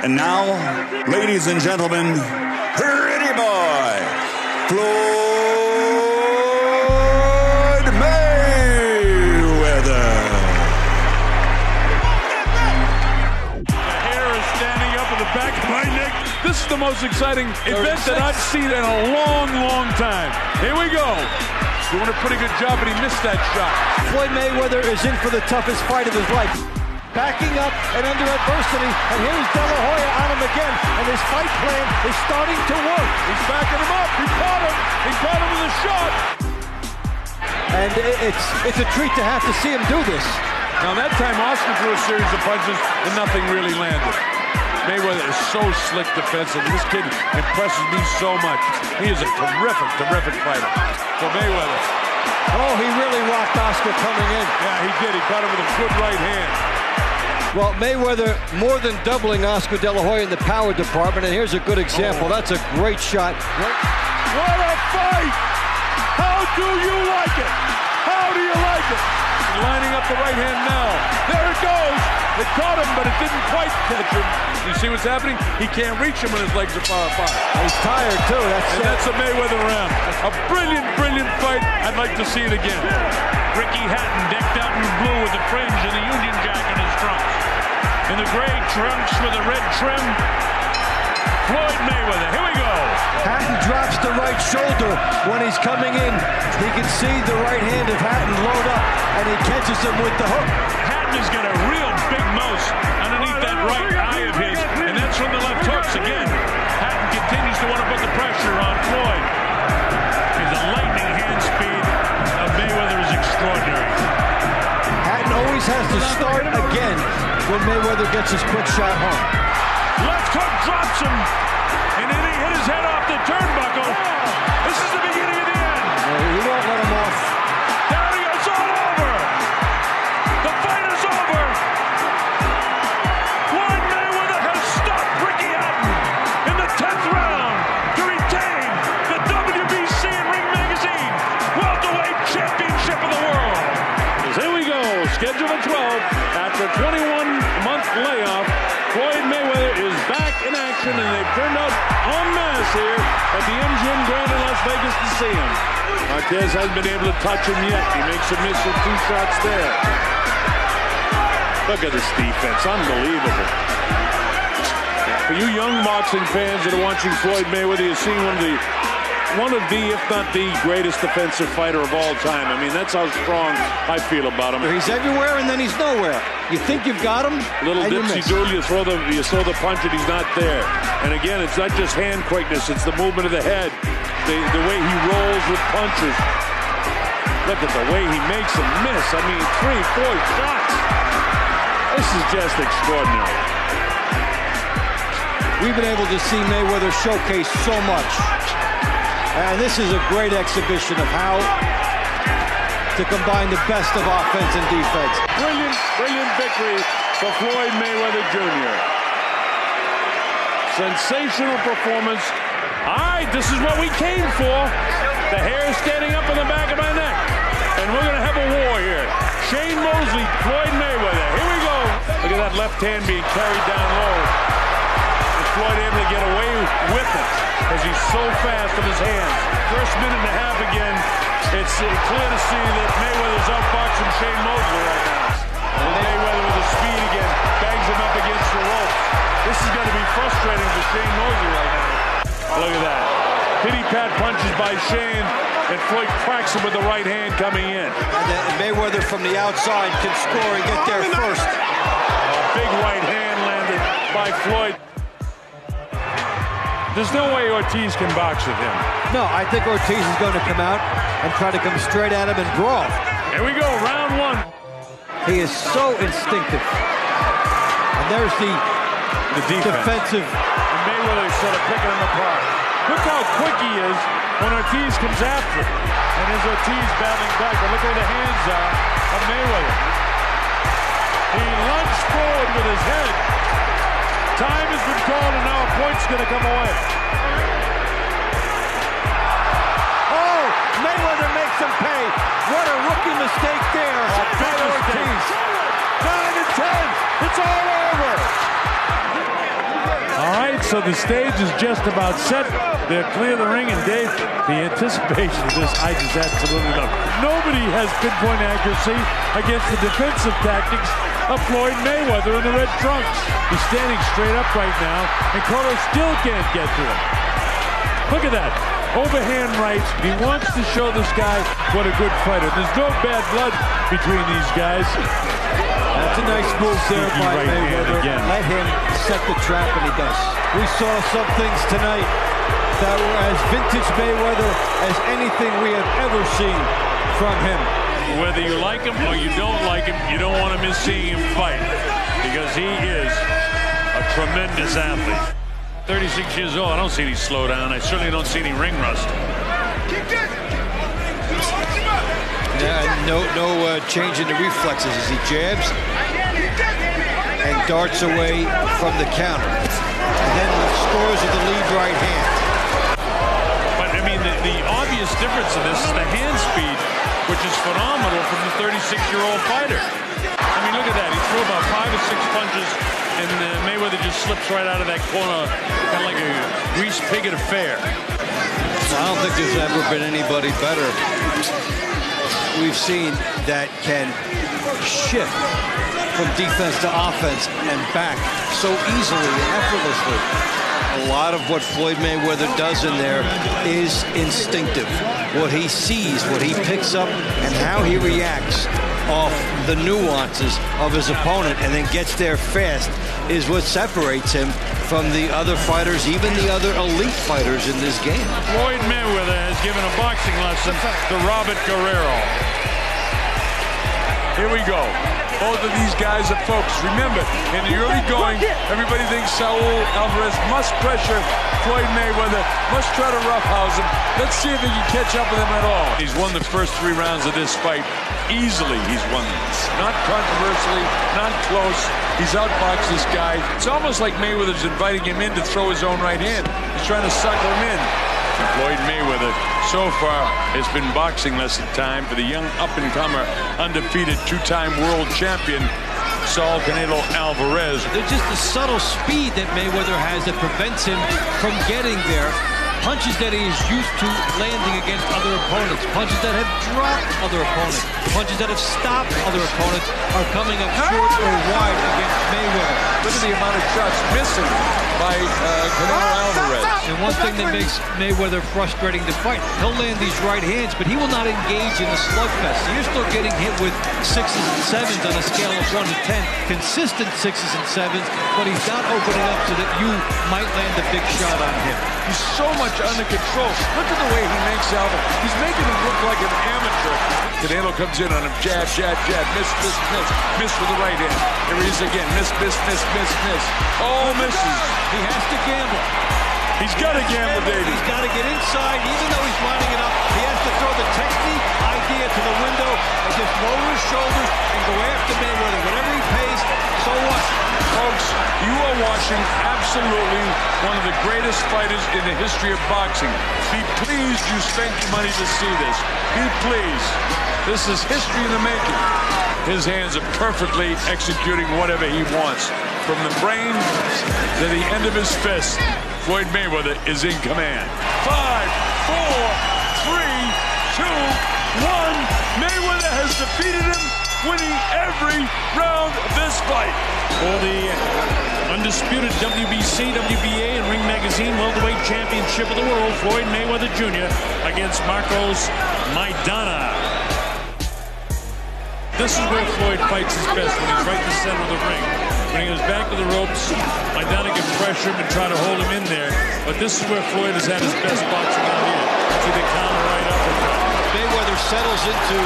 And now, ladies and gentlemen, pretty boy, FLOYD MAYWEATHER. The hair is standing up in the back of my neck. This is the most exciting event that I've seen in a long, long time. Here we go. Doing a pretty good job, but he missed that shot. Floyd Mayweather is in for the toughest fight of his life. Backing up and under adversity, and here's De La Hoya on him again, and his fight plan is starting to work. He's backing him up. He caught him. He caught him with a shot. And it's a treat to have to see him do this. Now that time, Austin threw a series of punches, and nothing really landed. Mayweather is so slick defensively. This kid impresses me so much. He is a terrific, terrific fighter. So Mayweather. Oh, he really rocked Oscar coming in. Yeah, he did. He caught him with a good right hand. Well, Mayweather more than doubling Oscar De La Hoya in the power department, and here's a good example. That's a great shot. What a fight! How do you like it? How do you like it? Lining up the right hand now. There it goes. It caught him, but it didn't quite catch him. You see what's happening? He can't reach him when his legs are far apart. He's tired, too. That's a Mayweather round. A brilliant, brilliant fight. I'd like to see it again. Ricky Hatton decked out in blue with the fringe and the Union Jack in his trunks. In the gray trunks with the red trim, Floyd Mayweather. Here we go. Hatton drops the right shoulder when he's coming in. He can see the right hand of Hatton load up, and he catches him with the hook. Hatton has got a real big mouse underneath that right eye of his, and that's from the left hooks again. Hatton continues to want to put the pressure on Floyd. The lightning hand speed of Mayweather is extraordinary. Hatton always has to start again when Mayweather gets his quick shot home. Left hook drops him, and then he hit his head off the turnbuckle. This is the beginning of the end. He won't let him off. There he goes, all over. The fight is over. Floyd Mayweather has stopped Ricky Hatton in the 10th round to retain the WBC and Ring Magazine welterweight championship of the world. Here we go. Schedule of 12. After a 21-month layoff, Floyd Mayweather is back in action, and they've turned out en masse here at the MGM Grand in Las Vegas to see him. Marquez hasn't been able to touch him yet. He makes a miss with 2 shots there. Look at this defense. Unbelievable. For you young boxing fans that are watching Floyd Mayweather, you're seeing one of the, if not the greatest defensive fighter of all time. I mean, that's how strong I feel about him. He's everywhere, and then he's nowhere. You think you've got him, little and dipsy doodle, you throw the punch and he's not there. And again, it's not just hand quickness, it's the movement of the head, the way he rolls with punches. Look at the way he makes them miss. I mean, 3, 4 shots. This is just extraordinary. We've been able to see Mayweather showcase so much. And this is a great exhibition of how to combine the best of offense and defense. Brilliant, brilliant victory for Floyd Mayweather Jr. Sensational performance. All right, this is what we came for. The hair is standing up on the back of my neck. And we're going to have a war here. Shane Mosley, Floyd Mayweather. Here we go. Look at that left hand being carried down low. Is Floyd able to get away with it? Because he's so fast with his hands. First minute and a half again. It's clear to see that Mayweather's outboxing Shane Mosley right now. And Mayweather with the speed again, bangs him up against the rope. This is going to be frustrating for Shane Mosley right now. Look at that. Pity-pat punches by Shane, and Floyd cracks him with the right hand coming in. And Mayweather from the outside can score and get there first. A big right hand landed by Floyd. There's no way Ortiz can box with him. No, I think Ortiz is going to come out and try to come straight at him and brawl. Here we go, round 1. He is so instinctive. And there's the defensive. And Mayweather sort of picking him apart. Look how quick he is when Ortiz comes after him. And there's Ortiz battling back, but look where the hands are of Mayweather. He lunged forward with his head. Time has been called, and now a point's going to come away. Oh, Mayweather makes him pay. What a rookie mistake there. Big Ortiz. 9 and 10. It's all over. So the stage is just about set. They'll clear the ring, and Dave, the anticipation of this, I just absolutely love. Nobody has pinpoint accuracy against the defensive tactics of Floyd Mayweather in the red trunks. He's standing straight up right now, and Cotto still can't get to him. Look at that. Overhand right. He wants to show this guy what a good fighter. There's no bad blood between these guys. That's a nice move there by right Mayweather. Let him set the trap, and he does. We saw some things tonight that were as vintage Mayweather as anything we have ever seen from him. Whether you like him or you don't like him, you don't want to miss seeing him fight, because he is a tremendous athlete. 36 years old, I don't see any slowdown. I certainly don't see any ring rust. Yeah, no change in the reflexes as he jabs and darts away from the counter. And then scores with the lead right hand. But, I mean, the obvious difference in this is the hand speed, which is phenomenal from the 36-year-old fighter. I mean, look at that. He threw about 5 or 6 punches, and Mayweather just slips right out of that corner, kind of like a greased pig at a fair. I don't think there's ever been anybody better we've seen that can shift from defense to offense and back so easily and effortlessly. A lot of what Floyd Mayweather does in there is instinctive. What he sees, what he picks up, and how he reacts off the nuances of his opponent and then gets there fast is what separates him from the other fighters, even the other elite fighters in this game. Floyd Mayweather has given a boxing lesson to Robert Guerrero. Here we go. Both of these guys are focused. Remember, in the early going, everybody thinks Saul Alvarez must pressure Floyd Mayweather, must try to roughhouse him. Let's see if he can catch up with him at all. He's won the first 3 rounds of this fight. Easily, he's won them. Not controversially, not close. He's outboxed this guy. It's almost like Mayweather's inviting him in to throw his own right hand. He's trying to sucker him in. And Floyd Mayweather, so far, has been boxing lesson time for the young up-and-comer, undefeated 2-time world champion, Saul Canelo Alvarez. There's just the subtle speed that Mayweather has that prevents him from getting there. Punches that he is used to landing against other opponents. Punches that have dropped other opponents. Punches that have stopped other opponents are coming up short or wide against Mayweather. Look at the amount of shots missing by Canelo Alvarez. And one thing that makes Mayweather frustrating to fight, he'll land these right hands, but he will not engage in a slugfest. So you're still getting hit with 6s and 7s on a scale of 1 to 10. Consistent 6s and 7s, but he's not opening up so that you might land a big shot on him. He's so much under control. Look at the way he makes Alvarez. He's making him look like an amateur. Canelo comes in on him, jab, jab, jab, miss, miss, miss, miss with the right hand. Here he is again, miss, miss, miss, miss, miss. All misses. He has to gamble. He's got to gamble, Davey. He's got to get inside, even though he's lining it up. He has to throw the technique idea to the window and just lower his shoulders and go after Mayweather. Whatever he pays, so what? Folks, you are watching absolutely one of the greatest fighters in the history of boxing. Be pleased you spent your money to see this. Be pleased. This is history in the making. His hands are perfectly executing whatever he wants. From the brain to the end of his fist, Floyd Mayweather is in command. 5, 4, 3, 2, 1. Mayweather has defeated him, winning every round of this fight. For the undisputed WBC, WBA, and Ring Magazine Welterweight Championship of the World, Floyd Mayweather Jr. against Marcos Maidana. This is where Floyd fights his best, when he's right in the center of the ring. When he goes back to the ropes, Maidana can pressure him and try to hold him in there. But this is where Floyd has had his best boxing out here. See the counter right up. Mayweather settles into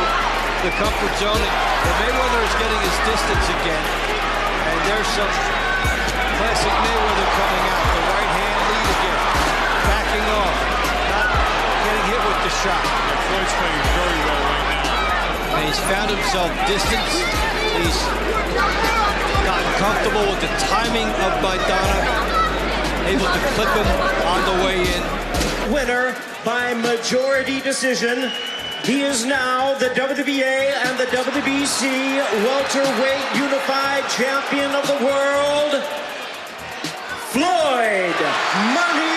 the comfort zone, and Mayweather is getting his distance again. And there's some classic Mayweather coming out. The right hand lead again. Backing off. Not getting hit with the shot. And Floyd's playing very well right now. And he's found himself distance. He's gotten comfortable with the timing of Maidana. Able to clip him on the way in. Winner by majority decision. He is now the WBA and the WBC welterweight unified champion of the world, Floyd Money